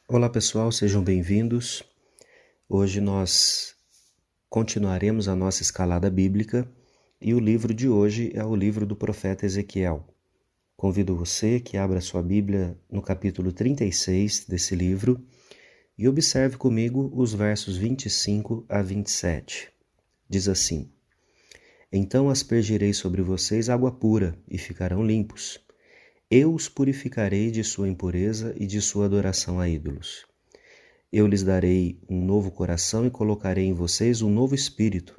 Olá pessoal, sejam bem-vindos. Hoje nós continuaremos a nossa escalada bíblica e o livro de hoje é o livro do profeta Ezequiel. Convido você que abra sua Bíblia no capítulo 36 desse livro e observe comigo os versos 25 a 27. Diz assim: Então aspergirei sobre vocês água pura e ficarão limpos. Eu os purificarei de sua impureza e de sua adoração a ídolos. Eu lhes darei um novo coração e colocarei em vocês um novo espírito.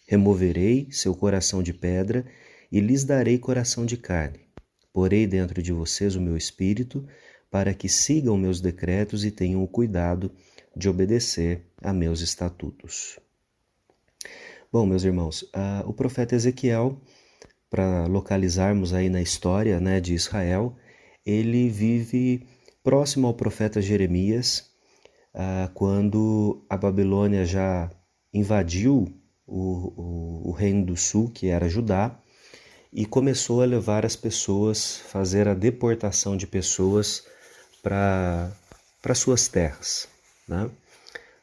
Removerei seu coração de pedra e lhes darei coração de carne. Porei dentro de vocês o meu espírito, para que sigam meus decretos e tenham o cuidado de obedecer a meus estatutos. Bom, meus irmãos, o profeta Ezequiel, para localizarmos aí na história, de Israel, ele vive próximo ao profeta Jeremias, quando a Babilônia já invadiu o reino do sul, que era Judá, e começou a levar as pessoas, fazer a deportação de pessoas para suas terras, né?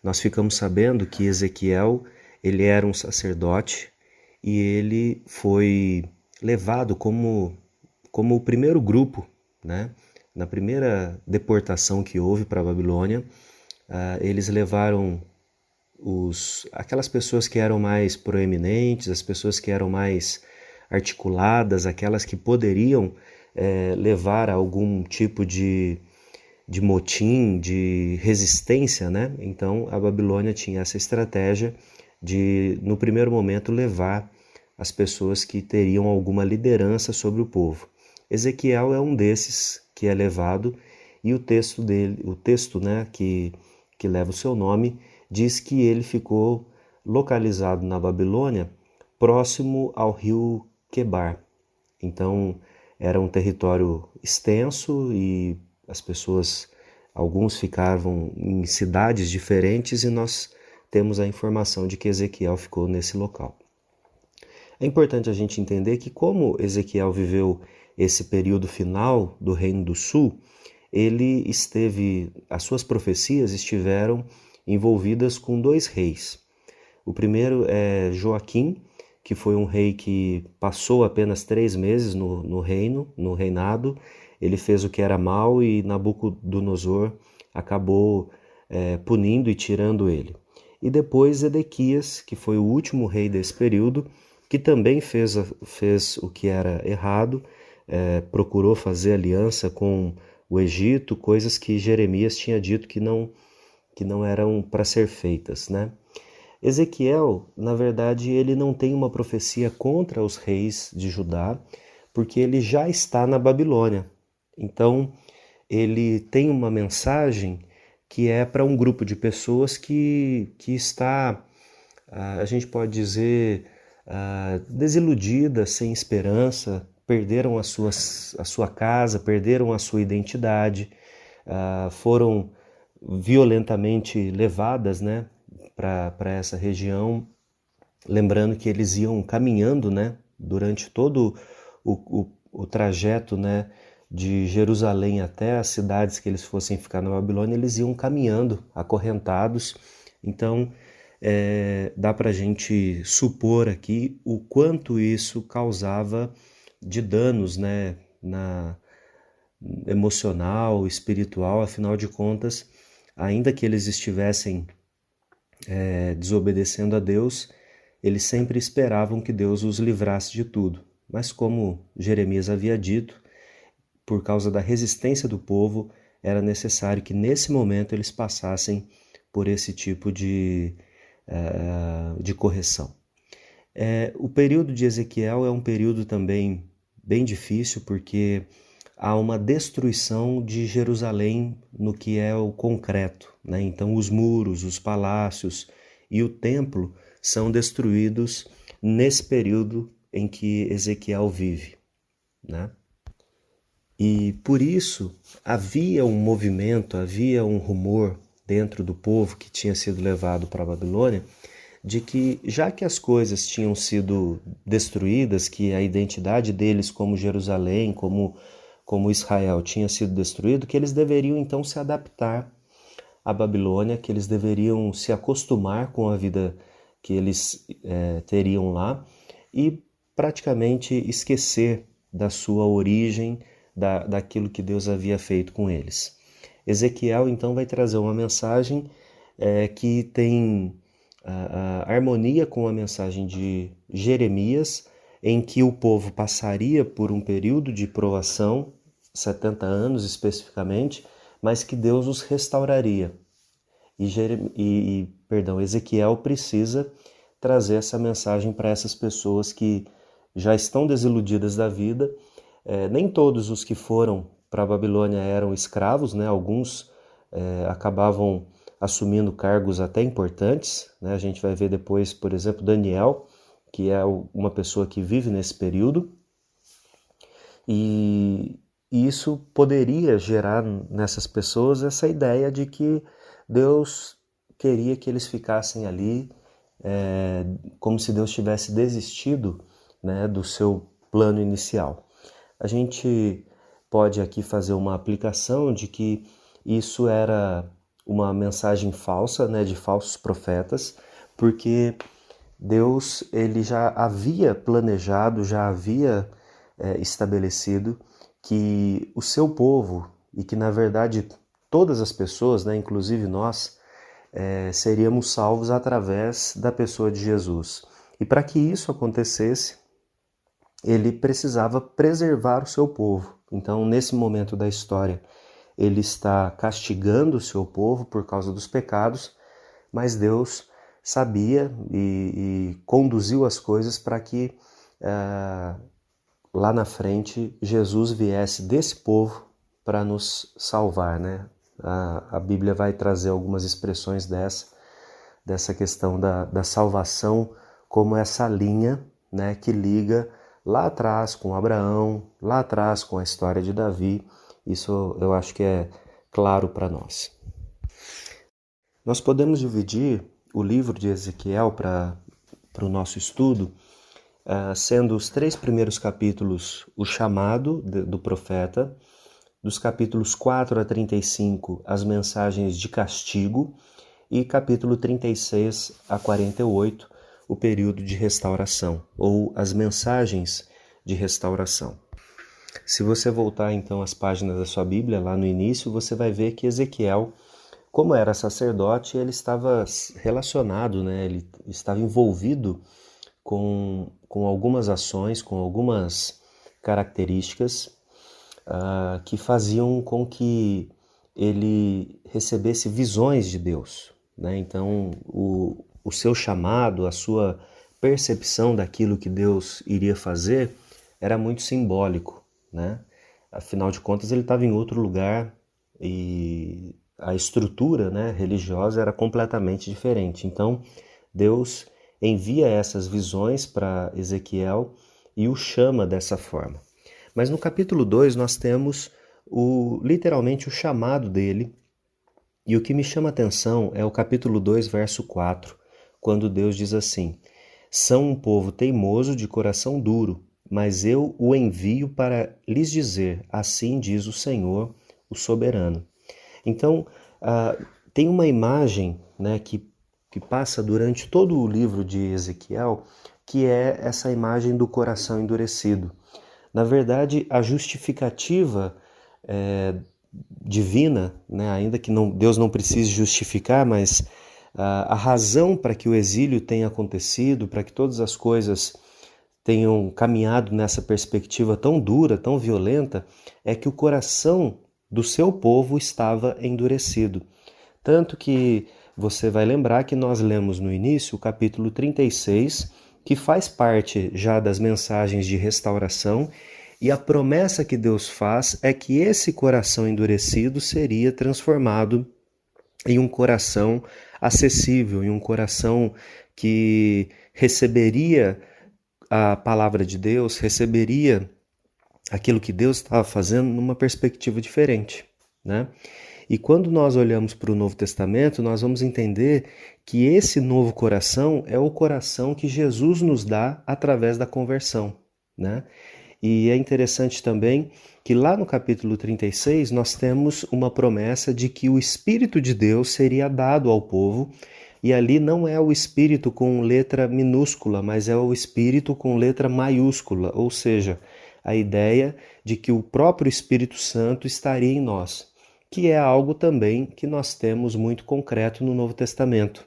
Nós ficamos sabendo que Ezequiel, ele era um sacerdote e ele foi levado como o primeiro grupo, né? Na primeira deportação que houve para a Babilônia, eles levaram aquelas pessoas que eram mais proeminentes, as pessoas que eram mais articuladas, aquelas que poderiam levar a algum tipo de motim, de resistência, né? Então a Babilônia tinha essa estratégia de, no primeiro momento, levar as pessoas que teriam alguma liderança sobre o povo. Ezequiel é um desses que é levado, e o texto dele, né, que leva o seu nome, diz que ele ficou localizado na Babilônia, próximo ao rio Quebar. Então era um território extenso e as pessoas, alguns ficavam em cidades diferentes, e nós temos a informação de que Ezequiel ficou nesse local. É importante a gente entender que, como Ezequiel viveu esse período final do Reino do Sul, as suas profecias estiveram envolvidas com dois reis. O primeiro é Joaquim, que foi um rei que passou apenas 3 meses no reinado. Ele fez o que era mal e Nabucodonosor acabou punindo e tirando ele. E depois Edequias, que foi o último rei desse período, que também fez o que era errado, procurou fazer aliança com o Egito, coisas que Jeremias tinha dito que não eram para ser feitas, né? Ezequiel, na verdade, ele não tem uma profecia contra os reis de Judá, porque ele já está na Babilônia. Então, ele tem uma mensagem que é para um grupo de pessoas que está, a gente pode dizer, desiludida, sem esperança, perderam a sua casa, perderam a sua identidade, foram violentamente levadas, né, para essa região, lembrando que eles iam caminhando, né, durante todo o trajeto, né, de Jerusalém até as cidades que eles fossem ficar na Babilônia, eles iam caminhando, acorrentados. Então, dá para a gente supor aqui o quanto isso causava de danos, né, na emocional, espiritual. Afinal de contas, ainda que eles estivessem desobedecendo a Deus, eles sempre esperavam que Deus os livrasse de tudo. Mas como Jeremias havia dito, por causa da resistência do povo, era necessário que nesse momento eles passassem por esse tipo de correção. O período de Ezequiel é um período também bem difícil, porque há uma destruição de Jerusalém no que é o concreto, né? Então os muros, os palácios e o templo são destruídos nesse período em que Ezequiel vive, né? E por isso havia um movimento, havia um rumor dentro do povo que tinha sido levado para a Babilônia, de que, já que as coisas tinham sido destruídas, que a identidade deles como Jerusalém, como Israel tinha sido destruído, que eles deveriam então se adaptar à Babilônia, que eles deveriam se acostumar com a vida que eles teriam lá e praticamente esquecer da sua origem, daquilo que Deus havia feito com eles. Ezequiel então vai trazer uma mensagem que tem a harmonia com a mensagem de Jeremias, em que o povo passaria por um período de provação, 70 anos especificamente, mas que Deus os restauraria. Ezequiel precisa trazer essa mensagem para essas pessoas que já estão desiludidas da vida. Nem todos os que foram para a Babilônia eram escravos, né? Alguns acabavam assumindo cargos até importantes, né? A gente vai ver depois, por exemplo, Daniel, que é uma pessoa que vive nesse período, e isso poderia gerar nessas pessoas essa ideia de que Deus queria que eles ficassem ali como se Deus tivesse desistido, né, do seu plano inicial. A gente pode aqui fazer uma aplicação de que isso era uma mensagem falsa, né, de falsos profetas, porque Deus ele já havia planejado, já havia estabelecido que o seu povo, e que na verdade todas as pessoas, né, inclusive nós, seríamos salvos através da pessoa de Jesus. E para que isso acontecesse, ele precisava preservar o seu povo. Então, nesse momento da história, ele está castigando o seu povo por causa dos pecados, mas Deus sabia e conduziu as coisas para que lá na frente Jesus viesse desse povo para nos salvar, né? A Bíblia vai trazer algumas expressões dessa questão da salvação como essa linha, né, que liga lá atrás com Abraão, lá atrás com a história de Davi. Isso eu acho que é claro para nós. Nós podemos dividir o livro de Ezequiel para o nosso estudo, sendo os 3 primeiros capítulos o chamado do profeta, dos capítulos 4 a 35 as mensagens de castigo e capítulo 36 a 48 o período de restauração, ou as mensagens de restauração. Se você voltar então às páginas da sua Bíblia, lá no início, você vai ver que Ezequiel, como era sacerdote, ele estava relacionado, né? Ele estava envolvido com algumas ações, com algumas características que faziam com que ele recebesse visões de Deus, né? Então, o seu chamado, a sua percepção daquilo que Deus iria fazer era muito simbólico, né? Afinal de contas, ele estava em outro lugar e a estrutura, né, religiosa era completamente diferente. Então, Deus envia essas visões para Ezequiel e o chama dessa forma. Mas no capítulo 2 nós temos literalmente o chamado dele, e o que me chama a atenção é o capítulo 2, verso 4, quando Deus diz assim: são um povo teimoso de coração duro, mas eu o envio para lhes dizer, assim diz o Senhor, o soberano. Então, tem uma imagem, né, que passa durante todo o livro de Ezequiel, que é essa imagem do coração endurecido. Na verdade, a justificativa divina, né, ainda que Deus não precise justificar, mas a razão para que o exílio tenha acontecido, para que todas as coisas tenham caminhado nessa perspectiva tão dura, tão violenta, é que o coração do seu povo estava endurecido. Tanto que você vai lembrar que nós lemos no início o capítulo 36, que faz parte já das mensagens de restauração, e a promessa que Deus faz é que esse coração endurecido seria transformado em um coração acessível, em um coração que receberia a palavra de Deus, receberia aquilo que Deus estava fazendo numa perspectiva diferente, né? E quando nós olhamos para o Novo Testamento, nós vamos entender que esse novo coração é o coração que Jesus nos dá através da conversão, né? E é interessante também que lá no capítulo 36 nós temos uma promessa de que o Espírito de Deus seria dado ao povo, e ali não é o Espírito com letra minúscula, mas é o Espírito com letra maiúscula, ou seja, a ideia de que o próprio Espírito Santo estaria em nós, que é algo também que nós temos muito concreto no Novo Testamento.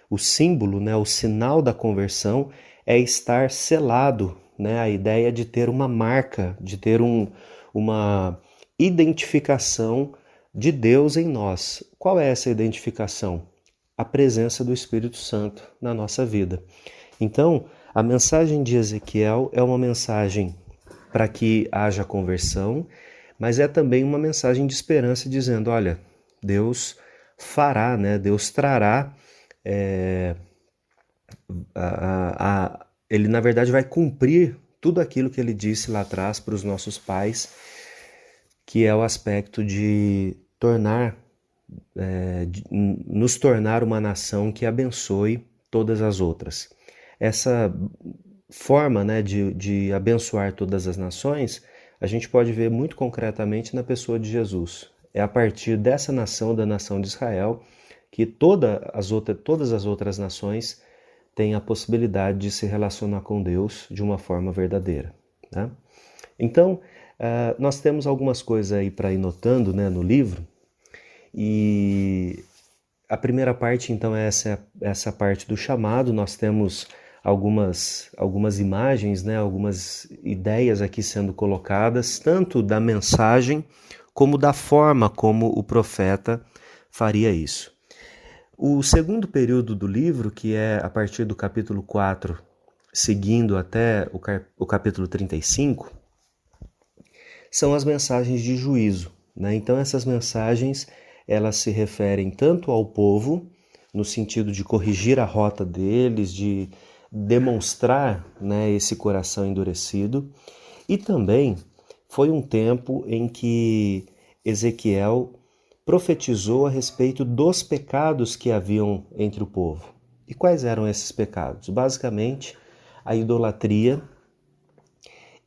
O símbolo, o sinal da conversão é estar selado, a ideia de ter uma marca, de ter uma identificação de Deus em nós. Qual é essa identificação? A presença do Espírito Santo na nossa vida. Então, a mensagem de Ezequiel é uma mensagem para que haja conversão, mas é também uma mensagem de esperança, dizendo, olha, Deus fará, Deus trará, ele na verdade vai cumprir tudo aquilo que ele disse lá atrás para os nossos pais, que é o aspecto de nos tornar uma nação que abençoe todas as outras. Essa forma de abençoar todas as nações, a gente pode ver muito concretamente na pessoa de Jesus. É a partir dessa nação, da nação de Israel, que todas as outras nações têm a possibilidade de se relacionar com Deus de uma forma verdadeira. Tá? Então, nós temos algumas coisas aí para ir notando no livro, e a primeira parte, então, é essa parte do chamado. Nós temos algumas imagens, algumas ideias aqui sendo colocadas, tanto da mensagem como da forma como o profeta faria isso. O segundo período do livro, que é a partir do capítulo 4, seguindo até o capítulo 35, são as mensagens de juízo. Então essas mensagens, elas se referem tanto ao povo, no sentido de corrigir a rota deles, de demonstrar esse coração endurecido, e também foi um tempo em que Ezequiel profetizou a respeito dos pecados que haviam entre o povo. E quais eram esses pecados? Basicamente, a idolatria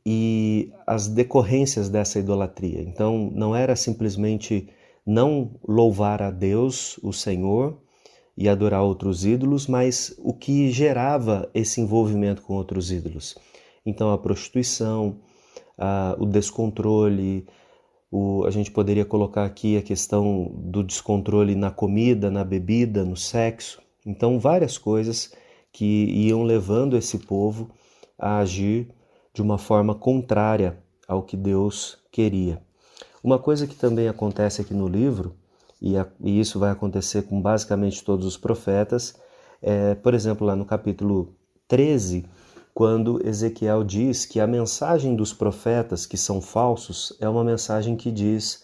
e as decorrências dessa idolatria. Então, não era simplesmente não louvar a Deus, o Senhor, e adorar outros ídolos, mas o que gerava esse envolvimento com outros ídolos. Então, a prostituição, o descontrole, a gente poderia colocar aqui a questão do descontrole na comida, na bebida, no sexo. Então, várias coisas que iam levando esse povo a agir de uma forma contrária ao que Deus queria. Uma coisa que também acontece aqui no livro, e isso vai acontecer com basicamente todos os profetas, por exemplo, lá no capítulo 13, quando Ezequiel diz que a mensagem dos profetas, que são falsos, é uma mensagem que diz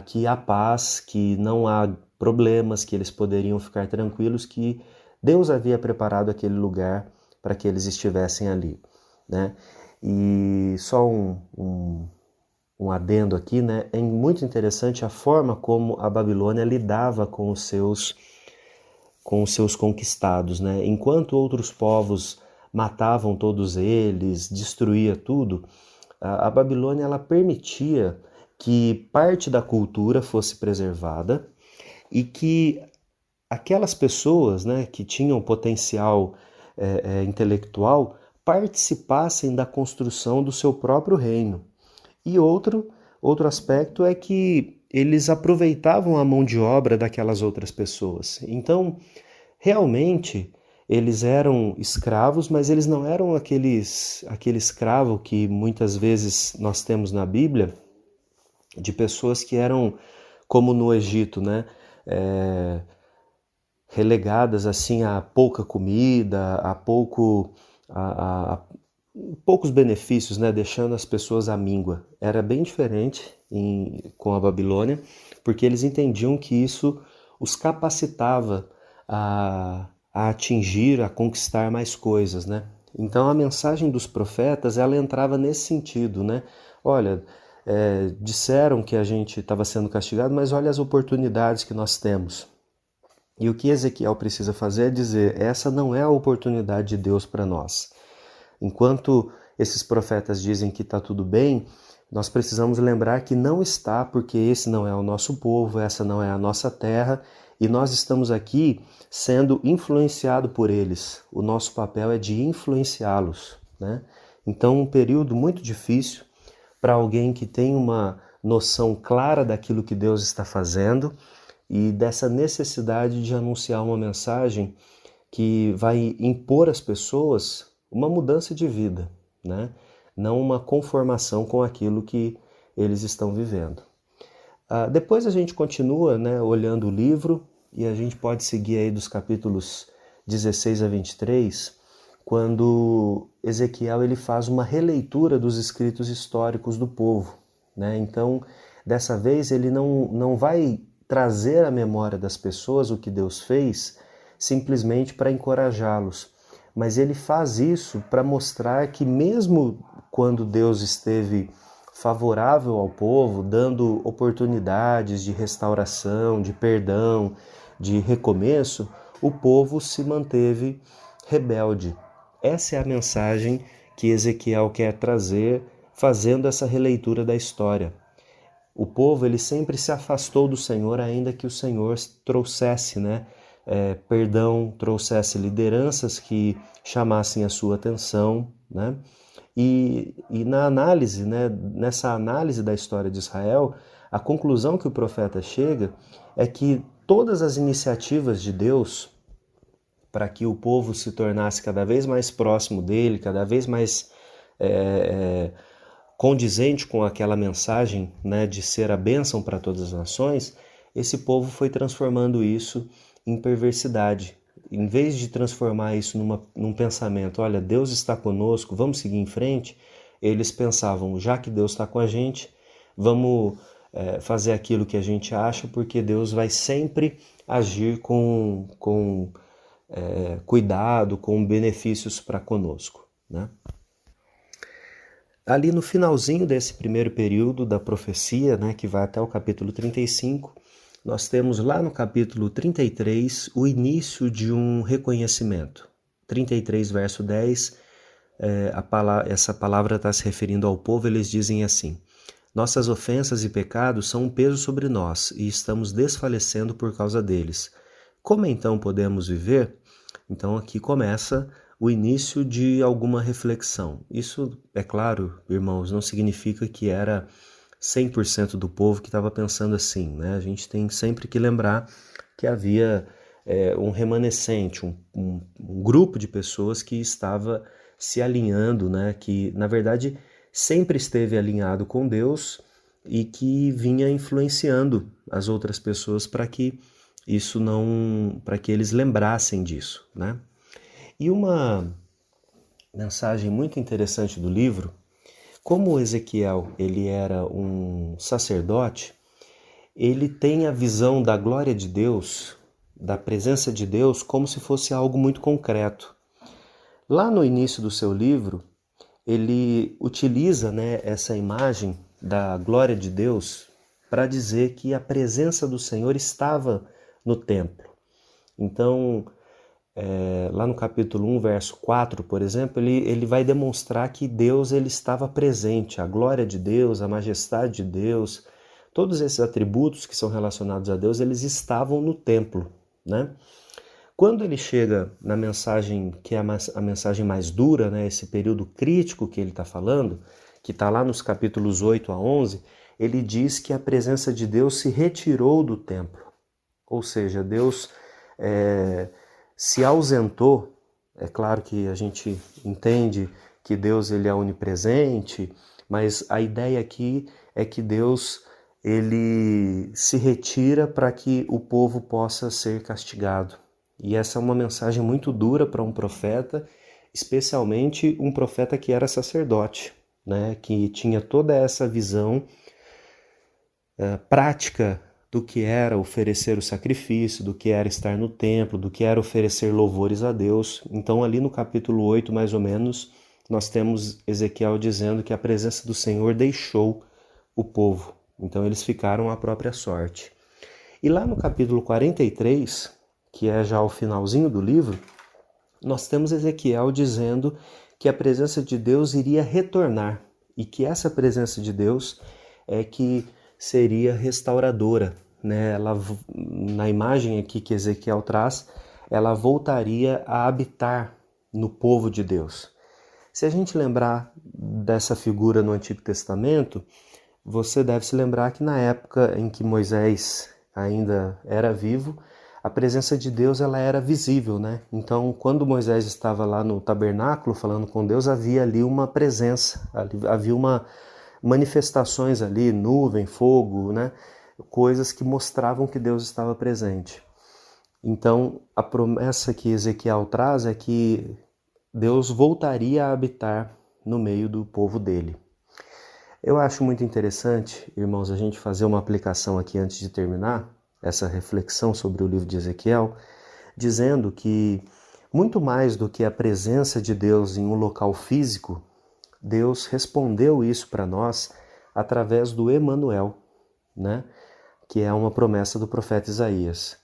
que há paz, que não há problemas, que eles poderiam ficar tranquilos, que Deus havia preparado aquele lugar para que eles estivessem ali. E só um adendo aqui, é muito interessante a forma como a Babilônia lidava com os seus conquistados. Enquanto outros povos matavam todos eles, destruía tudo, a Babilônia ela permitia que parte da cultura fosse preservada e que aquelas pessoas que tinham potencial intelectual participassem da construção do seu próprio reino. E outro aspecto é que eles aproveitavam a mão de obra daquelas outras pessoas. Então, realmente, eles eram escravos, mas eles não eram aquele escravo que muitas vezes nós temos na Bíblia, de pessoas que eram, como no Egito, relegadas assim a pouca comida, a poucos benefícios, deixando as pessoas à míngua. Era bem diferente com a Babilônia, porque eles entendiam que isso os capacitava a atingir, a conquistar mais coisas. Então a mensagem dos profetas, ela entrava nesse sentido. Olha, disseram que a gente estava sendo castigado, mas olha as oportunidades que nós temos. E o que Ezequiel precisa fazer é dizer, essa não é a oportunidade de Deus para nós. Enquanto esses profetas dizem que está tudo bem, nós precisamos lembrar que não está, porque esse não é o nosso povo, essa não é a nossa terra, e nós estamos aqui sendo influenciados por eles. O nosso papel é de influenciá-los, né? Então, um período muito difícil para alguém que tem uma noção clara daquilo que Deus está fazendo e dessa necessidade de anunciar uma mensagem que vai impor às pessoas uma mudança de vida, né? Não uma conformação com aquilo que eles estão vivendo. Depois a gente continua, né, olhando o livro e a gente pode seguir aí dos capítulos 16 a 23, quando Ezequiel ele faz uma releitura dos escritos históricos do povo, né? Então, dessa vez ele não vai trazer à memória das pessoas o que Deus fez simplesmente para encorajá-los, mas ele faz isso para mostrar que mesmo quando Deus esteve favorável ao povo, dando oportunidades de restauração, de perdão, de recomeço, o povo se manteve rebelde. Essa é a mensagem que Ezequiel quer trazer, fazendo essa releitura da história. O povo ele sempre se afastou do Senhor, ainda que o Senhor trouxesse, perdão, trouxesse lideranças que chamassem a sua atenção, né? E na análise, né, nessa análise da história de Israel, a conclusão que o profeta chega é que todas as iniciativas de Deus para que o povo se tornasse cada vez mais próximo dele, cada vez mais condizente com aquela mensagem, né, de ser a bênção para todas as nações, esse povo foi transformando isso em perversidade. Em vez de transformar isso num pensamento, olha, Deus está conosco, vamos seguir em frente, eles pensavam, já que Deus está com a gente, vamos fazer aquilo que a gente acha, porque Deus vai sempre agir com cuidado, com benefícios para conosco, né? Ali no finalzinho desse primeiro período da profecia, né, que vai até o capítulo 35, nós temos lá no capítulo 33 o início de um reconhecimento. 33, verso 10, essa palavra está se referindo ao povo, eles dizem assim: nossas ofensas e pecados são um peso sobre nós e estamos desfalecendo por causa deles. Como então podemos viver? Então aqui começa o início de alguma reflexão. Isso, é claro, irmãos, não significa que era 100% do povo que estava pensando assim, né? A gente tem sempre que lembrar que havia um remanescente, um grupo de pessoas que estava se alinhando, né? Que, na verdade, sempre esteve alinhado com Deus e que vinha influenciando as outras pessoas para que para que eles lembrassem disso, né? E uma mensagem muito interessante do livro, como Ezequiel ele era um sacerdote, ele tem a visão da glória de Deus, da presença de Deus, como se fosse algo muito concreto. Lá no início do seu livro, ele utiliza, né, essa imagem da glória de Deus para dizer que a presença do Senhor estava no templo. Então, lá no capítulo 1, verso 4, por exemplo, ele vai demonstrar que Deus ele estava presente, a glória de Deus, a majestade de Deus, todos esses atributos que são relacionados a Deus, eles estavam no templo, né? Quando ele chega na mensagem, que é a mensagem mais dura, né, esse período crítico que ele está falando, que está lá nos capítulos 8 a 11, ele diz que a presença de Deus se retirou do templo. Ou seja, Deus se ausentou. É claro que a gente entende que Deus ele é onipresente, mas a ideia aqui é que Deus ele se retira para que o povo possa ser castigado. E essa é uma mensagem muito dura para um profeta, especialmente um profeta que era sacerdote, né? Que tinha toda essa visão prática do que era oferecer o sacrifício, do que era estar no templo, do que era oferecer louvores a Deus. Então ali no capítulo 8, mais ou menos, nós temos Ezequiel dizendo que a presença do Senhor deixou o povo. Então eles ficaram à própria sorte. E lá no capítulo 43, que é já o finalzinho do livro, nós temos Ezequiel dizendo que a presença de Deus iria retornar e que essa presença de Deus é que seria restauradora, né? Ela, na imagem aqui que Ezequiel traz, ela voltaria a habitar no povo de Deus. Se a gente lembrar dessa figura no Antigo Testamento, você deve se lembrar que na época em que Moisés ainda era vivo, a presença de Deus ela era visível, né? Então, quando Moisés estava lá no tabernáculo falando com Deus, havia ali uma presença, havia manifestações ali, nuvem, fogo, né? Coisas que mostravam que Deus estava presente. Então, a promessa que Ezequiel traz é que Deus voltaria a habitar no meio do povo dele. Eu acho muito interessante, irmãos, a gente fazer uma aplicação aqui antes de terminar essa reflexão sobre o livro de Ezequiel, dizendo que muito mais do que a presença de Deus em um local físico, Deus respondeu isso para nós através do Emanuel, né? Que é uma promessa do profeta Isaías.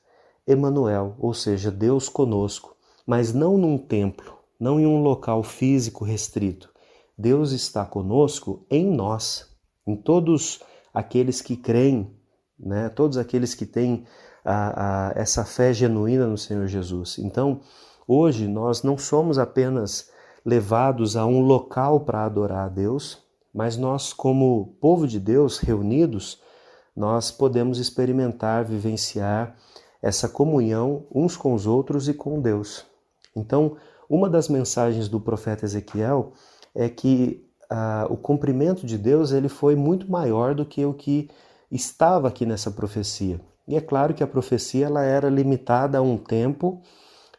Emanuel, ou seja, Deus conosco, mas não num templo, não em um local físico restrito. Deus está conosco em nós, em todos aqueles que creem, né? Todos aqueles que têm essa fé genuína no Senhor Jesus. Então, hoje nós não somos apenas levados a um local para adorar a Deus, mas nós, como povo de Deus reunidos, nós podemos experimentar, vivenciar essa comunhão uns com os outros e com Deus. Então, uma das mensagens do profeta Ezequiel é que o cumprimento de Deus ele foi muito maior do que o que estava aqui nessa profecia. E é claro que a profecia ela era limitada a um tempo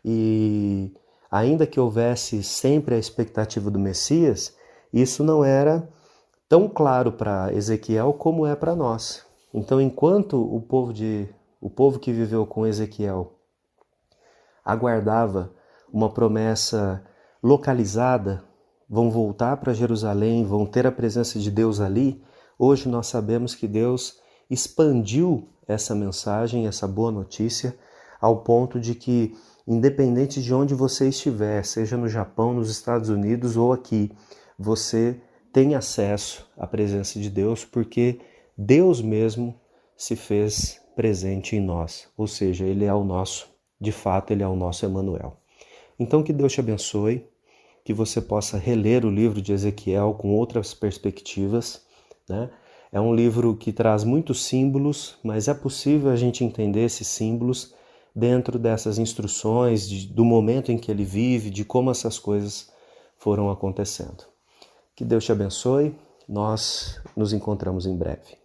e ainda que houvesse sempre a expectativa do Messias, isso não era tão claro para Ezequiel como é para nós. Então, enquanto o povo que viveu com Ezequiel aguardava uma promessa localizada, vão voltar para Jerusalém, vão ter a presença de Deus ali, hoje nós sabemos que Deus expandiu essa mensagem, essa boa notícia, ao ponto de que, independente de onde você estiver, seja no Japão, nos Estados Unidos ou aqui, você tem acesso à presença de Deus, porque Deus mesmo se fez presente em nós, ou seja, Ele é o nosso, de fato, Ele é o nosso Emanuel. Então que Deus te abençoe, que você possa reler o livro de Ezequiel com outras perspectivas, né? É um livro que traz muitos símbolos, mas é possível a gente entender esses símbolos dentro dessas instruções, do momento em que ele vive, de como essas coisas foram acontecendo. Que Deus te abençoe, nós nos encontramos em breve.